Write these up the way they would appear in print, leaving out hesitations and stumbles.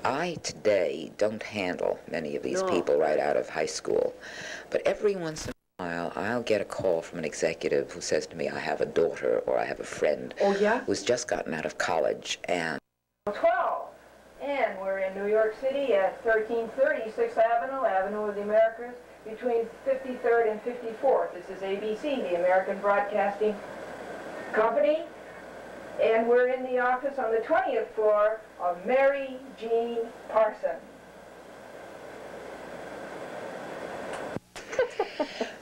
I today don't handle many of these people right out of high school, but every once in a while I'll get a call from an executive who says to me, I have a daughter or I have a friend who's just gotten out of college and 12. And we're in New York City at 1330 6th Avenue, Avenue of the Americas, between 53rd and 54th. This is ABC, the American Broadcasting Company. And we're in the office on the 20th floor of Mary Jane Parsons.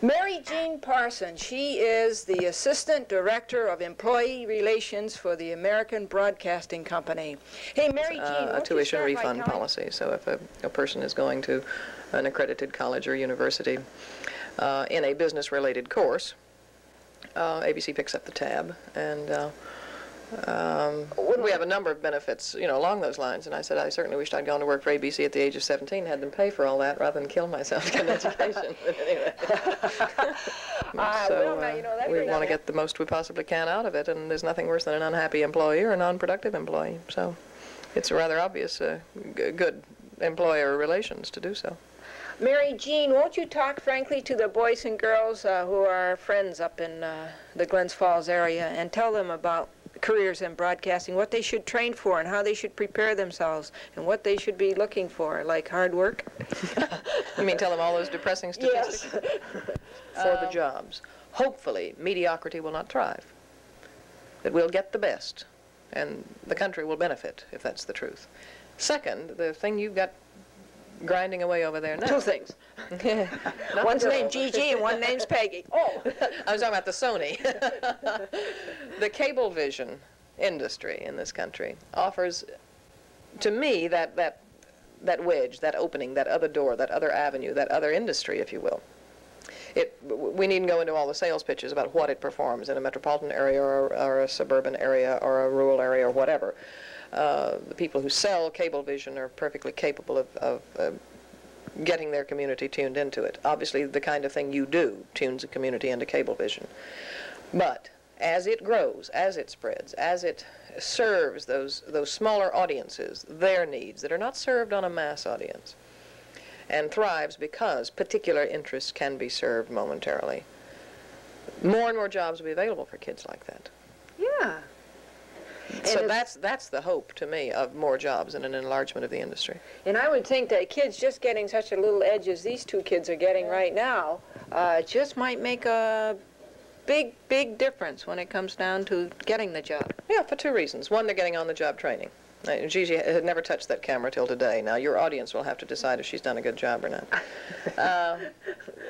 Mary Jane Parsons, she is the Assistant Director of Employee Relations for the American Broadcasting Company. Hey, Mary Jane, a tuition refund policy. So if a person is going to an accredited college or university in a business-related course, ABC picks up the tab, and we have a number of benefits, you know, along those lines. And I said I certainly wished I'd gone to work for ABC at the age of 17, had them pay for all that rather than kill myself to get an education. But anyway, we want to get the most we possibly can out of it, and there's nothing worse than an unhappy employee or a non-productive employee. So it's a rather obvious good employer relations to do so. Mary Jean, won't you talk frankly to the boys and girls who are friends up in the Glens Falls area and tell them about careers in broadcasting, what they should train for and how they should prepare themselves and what they should be looking for, like hard work? You mean tell them all those depressing statistics? Yes. For the jobs. Hopefully, mediocrity will not thrive. That we'll get the best, and the country will benefit, if that's the truth. Second, the thing you've got grinding away over there now. Two things. One's named Gigi and one name's Peggy. Oh, I was talking about the Sony. The cablevision industry in this country offers, to me, that wedge, that opening, that other door, that other avenue, that other industry, if you will. We needn't go into all the sales pitches about what it performs in a metropolitan area or a suburban area or a rural area or whatever. The people who sell cablevision are perfectly capable of getting their community tuned into it. Obviously, the kind of thing you do tunes a community into cablevision. But as it grows, as it spreads, as it serves those smaller audiences, their needs that are not served on a mass audience, and thrives because particular interests can be served momentarily, more and more jobs will be available for kids like that. Yeah. So that's the hope, to me, of more jobs and an enlargement of the industry. And I would think that kids just getting such a little edge as these two kids are getting right now just might make a big, big difference when it comes down to getting the job. Yeah, for two reasons. One, they're getting on-the-job training. Gigi had never touched that camera till today. Now, your audience will have to decide if she's done a good job or not.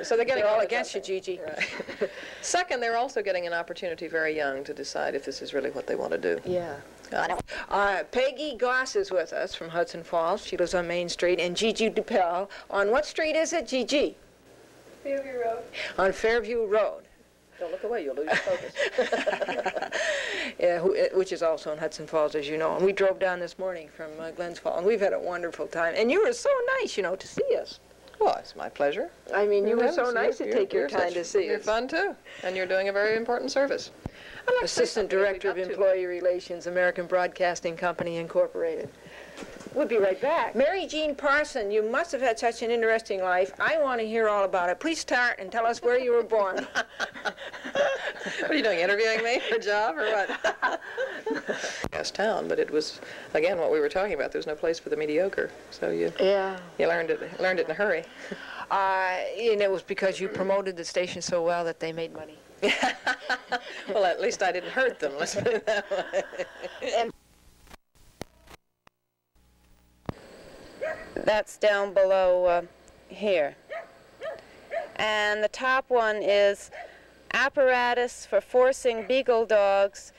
So they're getting all against you, Gigi. Right. Second, they're also getting an opportunity very young to decide if this is really what they want to do. Yeah. Peggy Goss is with us from Hudson Falls. She lives on Main Street. And Gigi DuPel. On what street is it, Gigi? Fairview Road. On Fairview Road. Don't look away, you'll lose your focus. Yeah, which is also in Hudson Falls, as you know. And we drove down this morning from Glens Falls, and we've had a wonderful time. And you were so nice, you know, to see us. Well, it's my pleasure. I mean, you were so nice to take your time to see us. You're fun, too. And you're doing a very important service. Assistant Director of Employee Relations, American Broadcasting Company, Incorporated. We'll be right back. Mary Jane Parsons, you must have had such an interesting life. I want to hear all about it. Please start and tell us where you were born. What are you doing, interviewing me for a job or what? Yes, town, but it was, again, what we were talking about. There was no place for the mediocre, so you learned it in a hurry. And it was because you promoted the station so well that they made money. Well, at least I didn't hurt them, let's put it that way. And that's down below here. And the top one is apparatus for forcing beagle dogs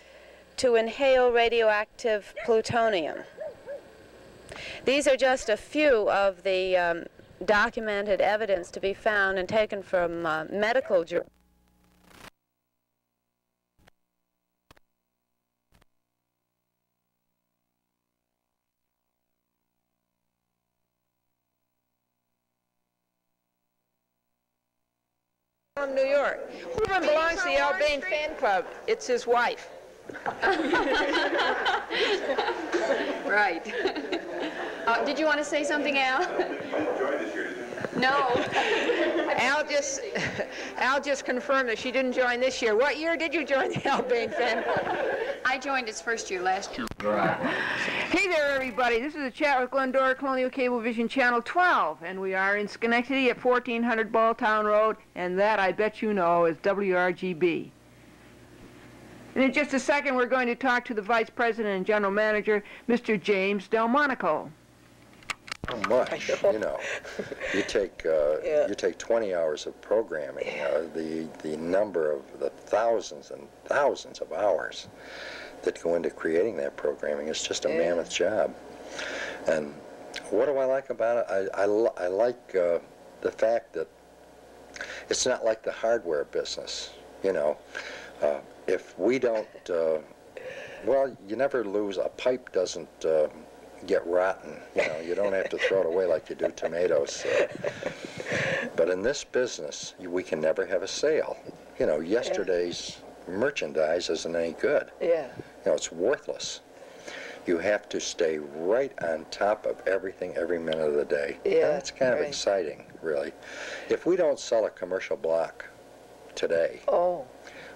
to inhale radioactive plutonium. These are just a few of the documented evidence to be found and taken from medical journals. From New York. Whoever belongs to the Albane fan club, it's his wife. Right. Did you want to say something, Al? No. Al just confirmed that she didn't join this year. What year did you join the Al Bain fan club? I joined its first year last year. Hey there, everybody. This is a chat with Glendora Colonial Cablevision Channel 12, and we are in Schenectady at 1400 Balltown Road, and that, I bet you know, is WRGB. And in just a second, we're going to talk to the Vice President and General Manager, Mr. James Delmonico. How much, you know, you take 20 hours of programming, the number of the thousands and thousands of hours that go into creating that programming is just a mammoth job. And what do I like about it? I like the fact that it's not like the hardware business, you know. If we don't, well, you never lose. A pipe doesn't get rotten, you know. You don't have to throw it away like you do tomatoes. But in this business, we can never have a sale. You know, yesterday's merchandise isn't any good. Yeah. You know, it's worthless. You have to stay right on top of everything every minute of the day. Yeah, and that's kind of exciting, really. If we don't sell a commercial block today,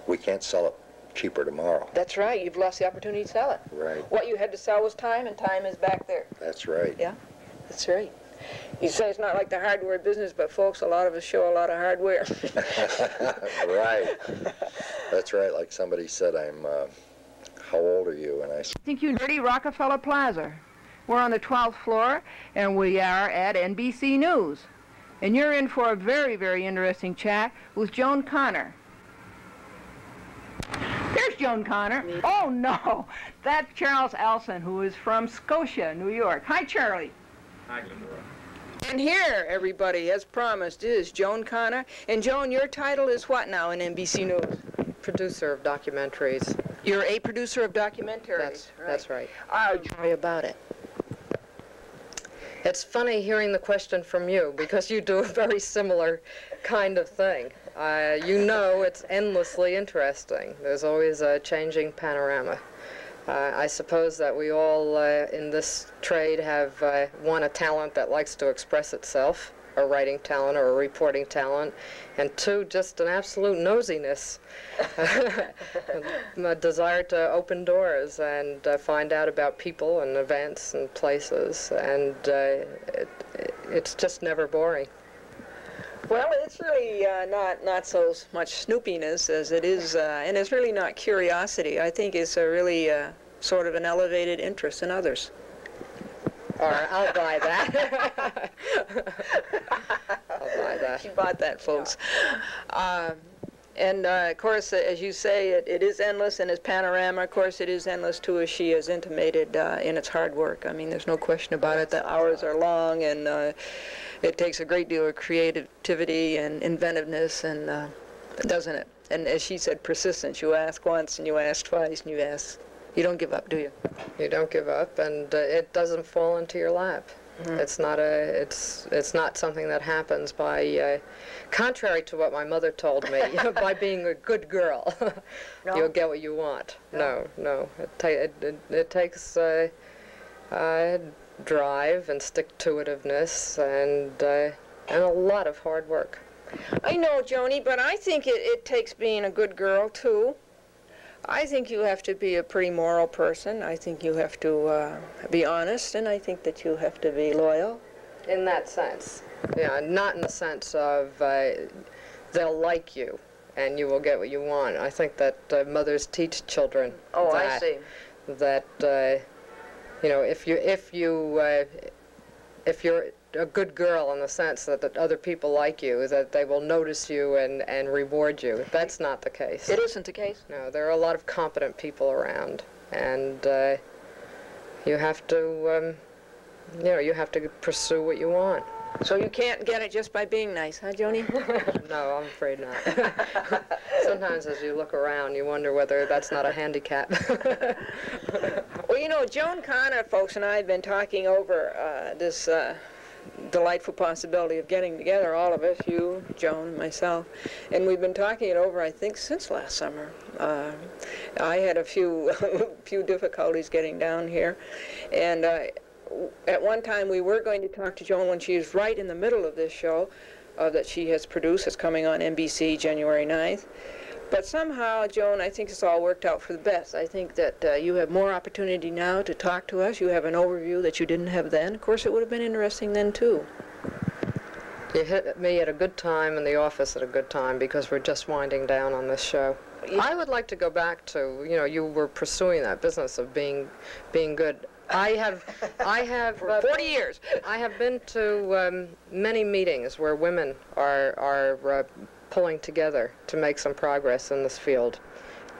we can't sell it cheaper tomorrow. That's right. You've lost the opportunity to sell it. Right. What you had to sell was time, and time is back there. That's right. Yeah, that's right. You say it's not like the hardware business, but folks, a lot of us show a lot of hardware. Right. That's right. Like somebody said, how old are you? And I said, I think you dirty Rockefeller Plaza. We're on the 12th floor, and we are at NBC News. And you're in for a very, very interesting chat with Joan Connor. There's Joan Connor. Oh, no. That's Charles Elson, who is from Scotia, New York. Hi, Charlie. Hi, Glendora. And here, everybody, as promised, is Joan Connor. And, Joan, your title is what now in NBC News? Producer of documentaries. You're a producer of documentaries. That's right. Tell me about it. It's funny hearing the question from you, because you do a very similar kind of thing. You know, it's endlessly interesting. There's always a changing panorama. I suppose that we all in this trade have one, a talent that likes to express itself, a writing talent or a reporting talent, and two, just an absolute nosiness, a desire to open doors and find out about people and events and places, and it's just never boring. Well, it's really not so much snoopiness as it is, and it's really not curiosity. I think it's a really sort of an elevated interest in others. All right, I'll buy that. I'll buy that. She bought that, folks. And, of course, as you say, it is endless in its panorama. Of course, it is endless, too, as she has intimated, in its hard work. I mean, there's no question about it. The hours are long, and it takes a great deal of creativity and inventiveness, and doesn't it? And as she said, persistence. You ask once, and you ask twice, and you ask. You don't give up, do you? You don't give up, and it doesn't fall into your lap. Mm-hmm. It's not something that happens by, contrary to what my mother told me, by being a good girl. No. You'll get what you want. No. It takes drive and stick-to-itiveness and a lot of hard work. I know, Joni, but I think it takes being a good girl, too. I think you have to be a pretty moral person. I think you have to be honest, and I think that you have to be loyal. In that sense. Yeah, not in the sense of they'll like you and you will get what you want. I think that mothers teach children I see. That, you know, if you're a good girl in the sense that other people like you, that they will notice you and reward you. That's not the case. It isn't the case? No, there are a lot of competent people around, and you have to, you have to pursue what you want. So you can't get it just by being nice, huh, Joni? No, I'm afraid not. Sometimes as you look around, you wonder whether that's not a handicap. Well, you know, Joan Connor, folks, and I have been talking over this delightful possibility of getting together, all of us, you, Joan, myself, and we've been talking it over, I think, since last summer. I had a few difficulties getting down here, and at one time we were going to talk to Joan when she is right in the middle of this show that she has produced. It's coming on NBC January 9th. But somehow, Joan, I think it's all worked out for the best. I think that you have more opportunity now to talk to us. You have an overview that you didn't have then. Of course, it would have been interesting then, too. You hit me at a good time and the office at a good time because we're just winding down on this show. I would like to go back to, you know, you were pursuing that business of being good. I have for 40 years. I have been to many meetings where women are pulling together to make some progress in this field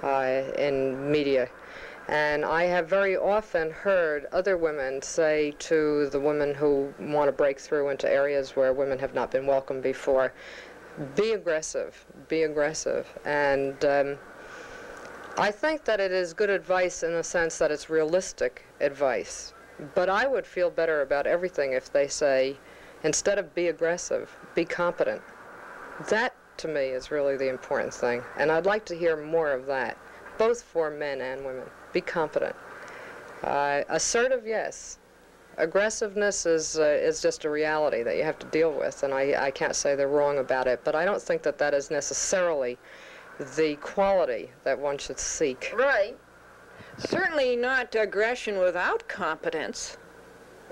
in media. And I have very often heard other women say to the women who want to break through into areas where women have not been welcome before, be aggressive, be aggressive. And I think that it is good advice in the sense that it's realistic advice. But I would feel better about everything if they say, instead of be aggressive, be competent. That, to me, is really the important thing. And I'd like to hear more of that, both for men and women. Be competent. Assertive, yes. Aggressiveness is just a reality that you have to deal with, and I can't say they're wrong about it, but I don't think that that is necessarily the quality that one should seek. Right. Certainly not aggression without competence.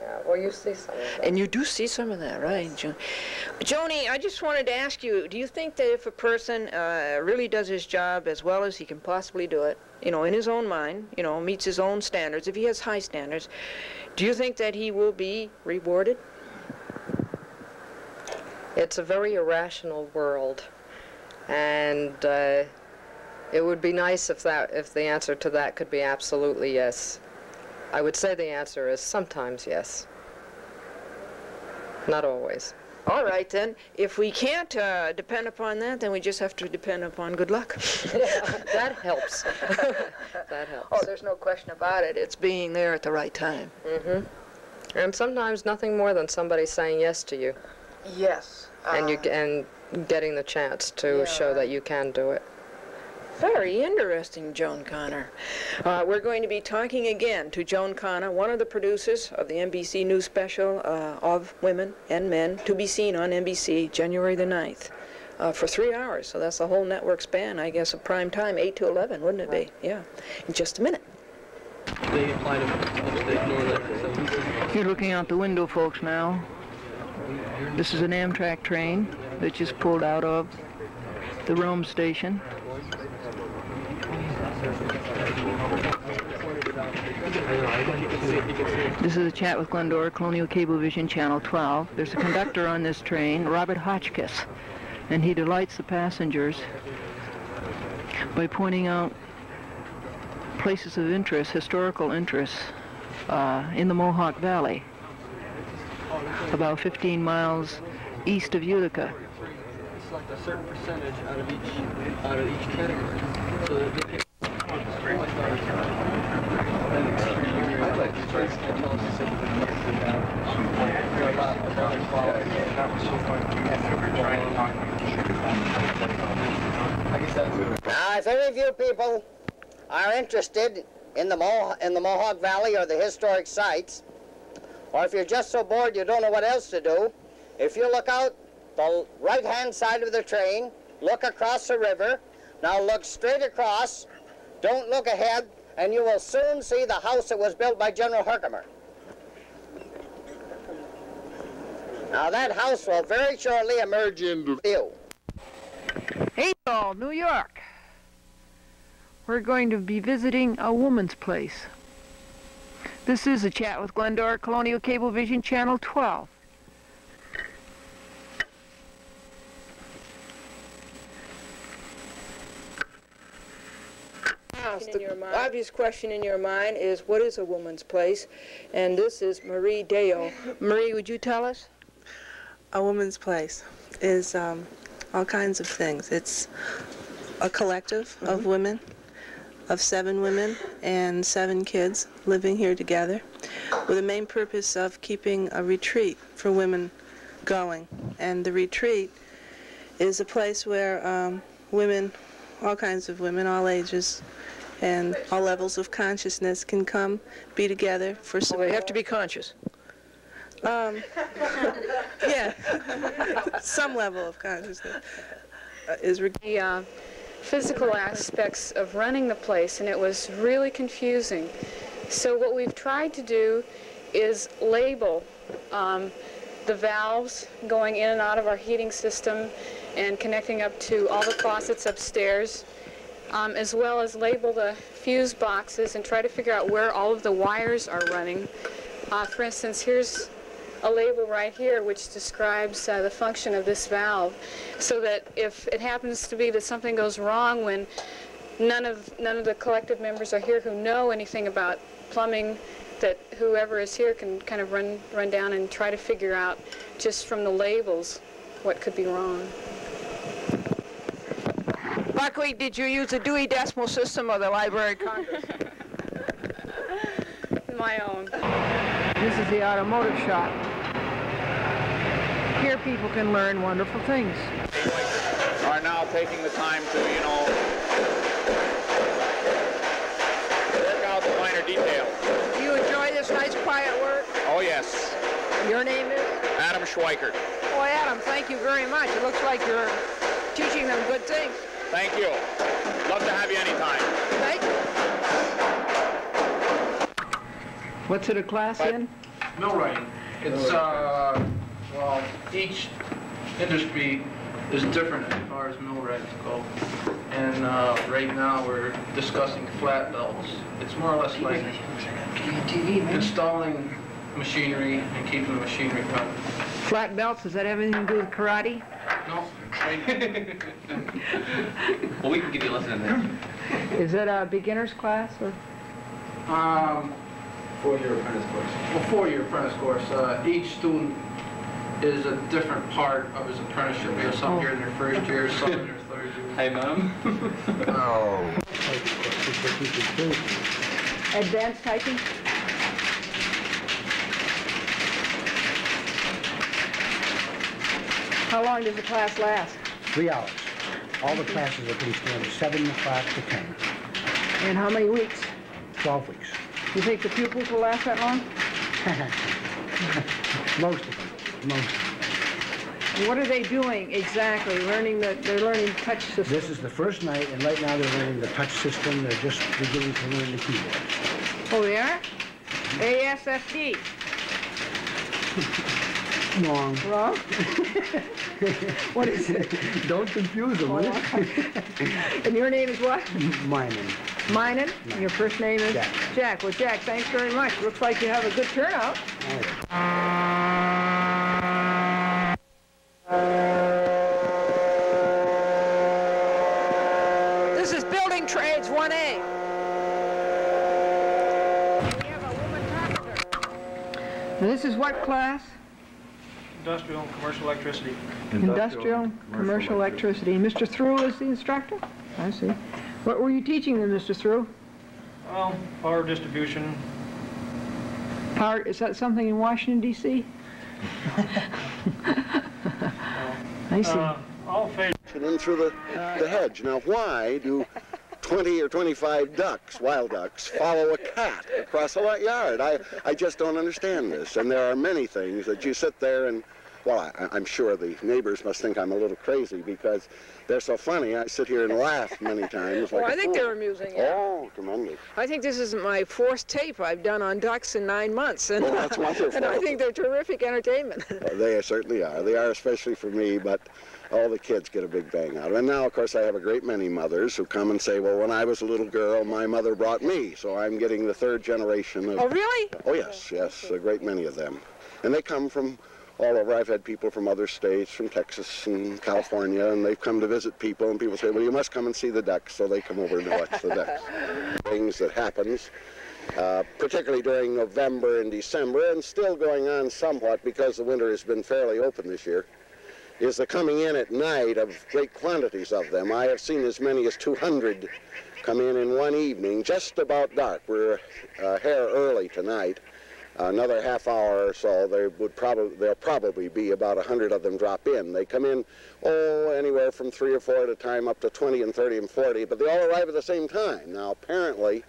Yeah, well, you see some of that. And you do see some of that, right, Joni, I just wanted to ask you, do you think that if a person really does his job as well as he can possibly do it, you know, in his own mind, you know, meets his own standards, if he has high standards, do you think that he will be rewarded? It's a very irrational world, and it would be nice if the answer to that could be absolutely yes. I would say the answer is sometimes yes. Not always. All right, then. If we can't depend upon that, then we just have to depend upon good luck. That helps. That helps. Oh, there's no question about it. It's being there at the right time. Mm-hmm. And sometimes nothing more than somebody saying yes to you. Yes. And getting the chance to show that you can do it. Very interesting, Joan Connor. We're going to be talking again to Joan Connor, one of the producers of the NBC News special of Women and Men, to be seen on NBC January the 9th for 3 hours. So that's the whole network span, I guess, of prime time, 8 to 11, wouldn't it be? Yeah. In just a minute. You're looking out the window, folks, now. This is an Amtrak train that just pulled out of the Rome station. This is a chat with Glendora, Colonial Cablevision, Channel 12. There's a conductor on this train, Robert Hotchkiss, and he delights the passengers by pointing out places of interest, historical interest, in the Mohawk Valley, about 15 miles east of Utica. Select a certain percentage out of each category, so that they can. Now, if any of you people are interested in the Mohawk Valley or the historic sites, or if you're just so bored you don't know what else to do, if you look out the right-hand side of the train, look across the river, now look straight across, don't look ahead, and you will soon see the house that was built by General Herkimer. Now that house will very shortly emerge into view. Hey y'all, New York. We're going to be visiting a woman's place. This is a chat with Glendora, Colonial Cablevision, Channel 12. The obvious question in your mind is, what is a woman's place? And this is Marie Deo. Marie, would you tell us? A woman's place is all kinds of things. It's a collective of women, of 7 women and 7 kids living here together with the main purpose of keeping a retreat for women going. And the retreat is a place where women, all kinds of women, all ages, and all levels of consciousness can come, be together for some. Well, they have to be conscious. Yeah, some level of consciousness is required. The physical aspects of running the place, and it was really confusing. So what we've tried to do is label the valves going in and out of our heating system and connecting up to all the faucets upstairs, as well as label the fuse boxes and try to figure out where all of the wires are running. For instance, here's a label right here which describes the function of this valve, so that if it happens to be that something goes wrong when none of the collective members are here who know anything about plumbing, that whoever is here can kind of run down and try to figure out just from the labels what could be wrong. Buckley, did you use the Dewey Decimal System or the Library of Congress? My own. This is the automotive shop. Here people can learn wonderful things. Are now taking the time to, work out the minor details. Do you enjoy this nice quiet work? Oh, yes. Your name is? Adam Schweikert. Oh, Adam, thank you very much. It looks like you're teaching them good things. Thank you. Love to have you anytime. Thank you. What's it a class in? Millwrighting. It's, well, each industry is different as far as millwrights go. And right now we're discussing flat belts. It's more or less like installing machinery and keeping the machinery running. Flat belts, does that have anything to do with karate? No. Well, we can give you a lesson in that. Is that a beginner's class or? 4-year apprentice course. Well, 4-year apprentice course. Each student is a different part of his apprenticeship. We have some here in their first year, some in their third year. Hey, Mom. Oh. Advanced typing? How long does the class last? 3 hours. All the classes are pretty standard, 7 o'clock to 10. And how many weeks? 12 weeks. You think the pupils will last that long? Most of them. Most of And what are they doing exactly? They're learning touch system. This is the first night, and right now they're learning the touch system. They're just beginning to learn the keyboard. Oh, they are? ASFD. Wrong. Wrong? What is it? Don't confuse them, will you? And your name is what? Minen. Minen? And your first name is? Jack. Jack. Well, Jack, thanks very much. Looks like you have a good turnout. This is Building Trades 1A. We have a woman carpenter. And this is what class? Industrial and commercial electricity. Industrial, commercial electricity. And Mr. Through is the instructor? I see. What were you teaching them, Mr. Through? Well, power distribution. Power, is that something in Washington, D.C.? I see. All phase. In through the hedge. Now, why do 20 or 25 ducks, wild ducks, follow a cat across a yard? I just don't understand this. And there are many things that you sit there and, well, I'm sure the neighbors must think I'm a little crazy because they're so funny. I sit here and laugh many times. Well, like I think they're amusing. Yeah. Oh, tremendous. I think this is my 4th tape I've done on ducks in 9 months. And, oh, that's wonderful. And I think they're terrific entertainment. They certainly are. They are, especially for me, but all the kids get a big bang out of it. And now, of course, I have a great many mothers who come and say, well, when I was a little girl, my mother brought me. So I'm getting the 3rd generation of... Oh, really? Oh, yes, yes, a great many of them. And they come from all over. I've had people from other states, from Texas and California, and they've come to visit people, and people say, well, you must come and see the ducks, so they come over to watch the ducks. Things that happens, particularly during November and December, and still going on somewhat because the winter has been fairly open this year, is the coming in at night of great quantities of them. I have seen as many as 200 come in one evening, just about dark. We're a hair early tonight, another half hour or so, there'll probably be about 100 of them drop in. They come in, anywhere from 3 or 4 at a time up to 20 and 30 and 40, but they all arrive at the same time. Now, apparently,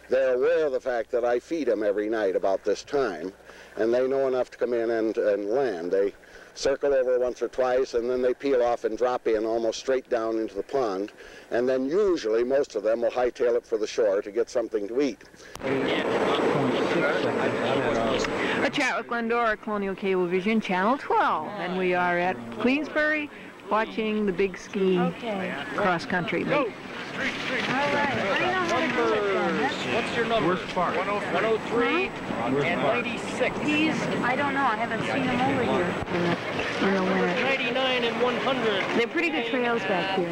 they're aware of the fact that I feed them every night about this time, and they know enough to come in and land. They circle over once or twice, and then they peel off and drop in almost straight down into the pond, and then usually most of them will hightail it for the shore to get something to eat. A chat with Glendora, Colonial Cablevision, Channel 12, and we are at Queensbury watching the big ski cross-country meet. All right. What's your number? 103 and 96. I don't know. I haven't seen them over here. 99 and 100. They're pretty good trails back here.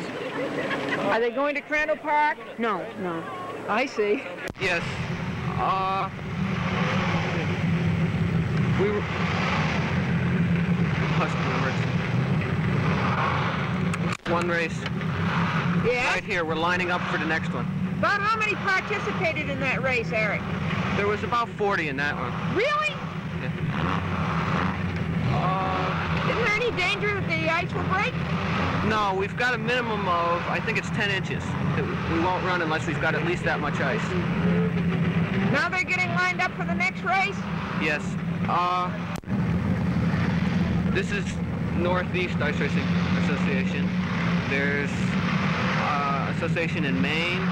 Are they going to Crandall Park? No, no. I see. Yes. We were... One race. Yeah? Right here, we're lining up for the next one. About how many participated in that race, Eric? There was about 40 in that one. Really? Yeah. Isn't there any danger that the ice will break? No, we've got a minimum of, I think it's 10 inches. We won't run unless we've got at least that much ice. Now they're getting lined up for the next race? Yes. This is Northeast Ice Racing Association. There's association in Maine.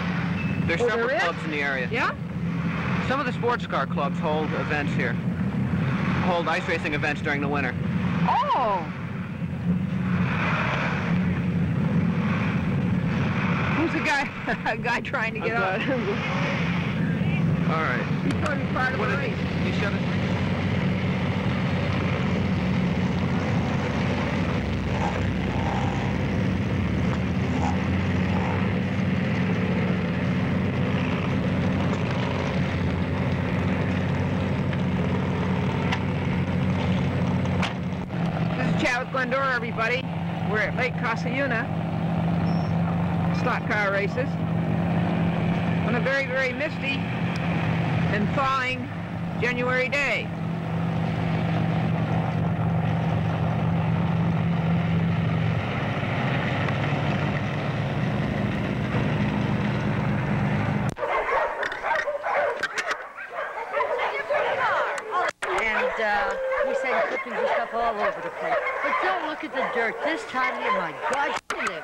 There's several clubs in the area. Yeah? Some of the sports car clubs hold events here. Hold ice racing events during the winter. Oh! Who's the guy? A guy trying to get out? All right. He's going to be part of the race. You shut it. Glendora, everybody. We're at Lake Casayuna, slot car races, on a very, very misty and thawing January day. And we send clippings and stuff all over the place. But don't look at the dirt. This time of year, my God, live.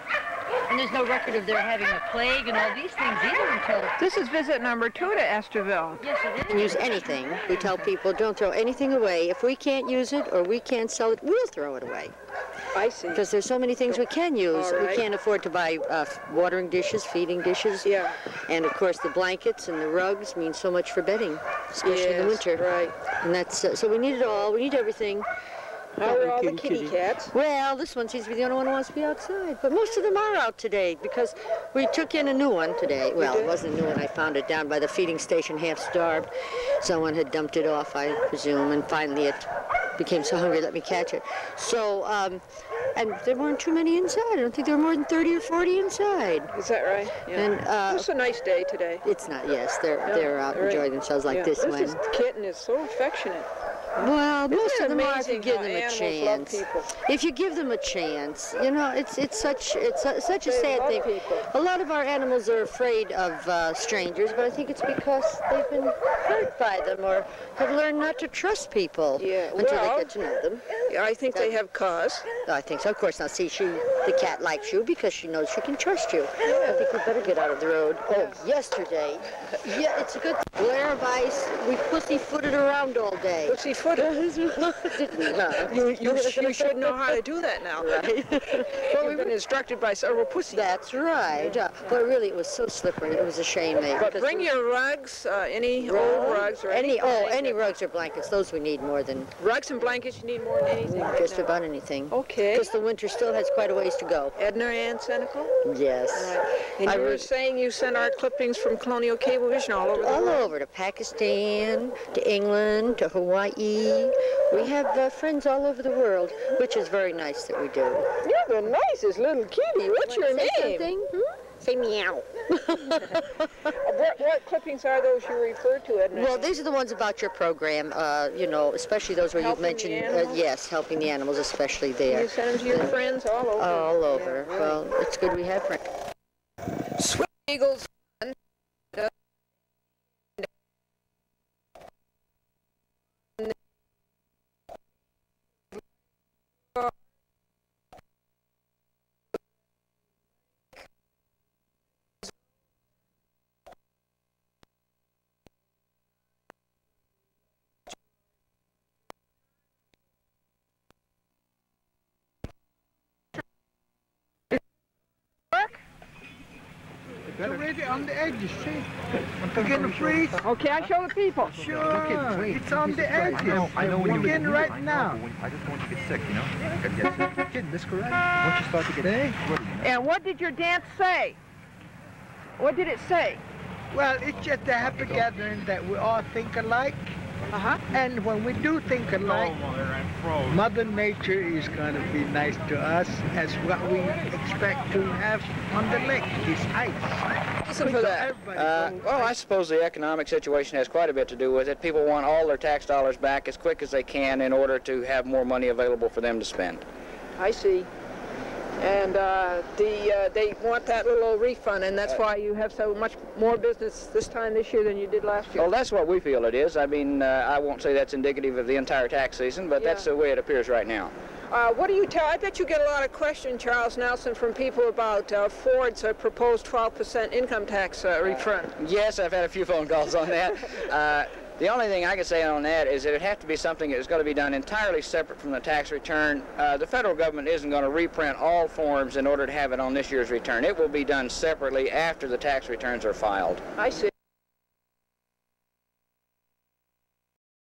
And there's no record of there having a plague and all these things either until... This is visit number 2 to Estherville. Yes, it is. Use anything. We tell people don't throw anything away. If we can't use it or we can't sell it, we'll throw it away. I see. Because there's so many things we can use. Right. We can't afford to buy watering dishes, feeding dishes. Yeah. And of course the blankets and the rugs mean so much for bedding, especially in the winter. Right. And that's so we need it all. We need everything. How are all the kitty cats? Well, this one seems to be the only one who wants to be outside. But most of them are out today because we took in a new one today. Well, it wasn't a new one. I found it down by the feeding station, half starved. Someone had dumped it off, I presume, and finally it became so hungry, let me catch it. So, and there weren't too many inside. I don't think there were more than 30 or 40 inside. Is that right? Yeah. And it's a nice day today. It's not. Yes, they're out enjoying themselves like this one. This kitten is so affectionate. Well, most of them are if you give them a chance. If you give them a chance, you know, it's such a sad thing. People. A lot of our animals are afraid of strangers, but I think it's because they've been hurt by them or have learned not to trust people until they get to know them. Yeah, I think they have cause. I think so. Of course, now see, the cat likes you because she knows she can trust you. I think we better get out of the road. Oh, yesterday, it's a good glare of ice. We pussyfooted around all day. Pussyfooted? Didn't we, huh? You should know how to do that now. Right. Well, we've been instructed by several pussies. That's right. But really, it was so slippery. It was a shame. But bring your rugs, any old rugs or any rugs or blankets. Those we need more than... Rugs and blankets you need more than anything right Just now. about anything. Okay. Because the winter still has quite a ways to go. Edna Ann Senecal? Yes. Right. And you were saying you sent our clippings from Colonial Cablevision all over the world? All over, to Pakistan, to England, to Hawaii. We have friends all over the world, which is very nice that we do. You're the nicest little kitty. What's your name? Say something? Say meow. What clippings are those you refer to, Edna? Well, these are the ones about your program, you know, especially those where you've mentioned, yes, helping the animals, especially there. You send them to your friends all over? All over. Yeah, right. Well, it's good we have friends. Sweet Eagles. It's already on the edges, see? Begin to freeze. Okay, I show the people. Sure, it's on the edges. I know when you begin right now. I just don't want you to get sick, you know? Gotta get sick. Kidding, this correct? Once you start to get sick. And what did your dance say? What did it say? Well, it's just a happy gathering that we all think alike. And when we do think alike, Mother Nature is going to be nice to us as what we expect to have on the lake, is ice. Listen for that. Well, I suppose the economic situation has quite a bit to do with it. People want all their tax dollars back as quick as they can in order to have more money available for them to spend. I see. And they want that little refund, and that's why you have so much more business this year than you did last year. Well, that's what we feel it is. I mean, I won't say that's indicative of the entire tax season, but that's the way it appears right now. What do you tell? I bet you get a lot of questions, Charles Nelson, from people about Ford's proposed 12% income tax refund. Yes, I've had a few phone calls on that. The only thing I can say on that is that it has to be something that's going to be done entirely separate from the tax return. The federal government isn't going to reprint all forms in order to have it on this year's return. It will be done separately after the tax returns are filed. I see.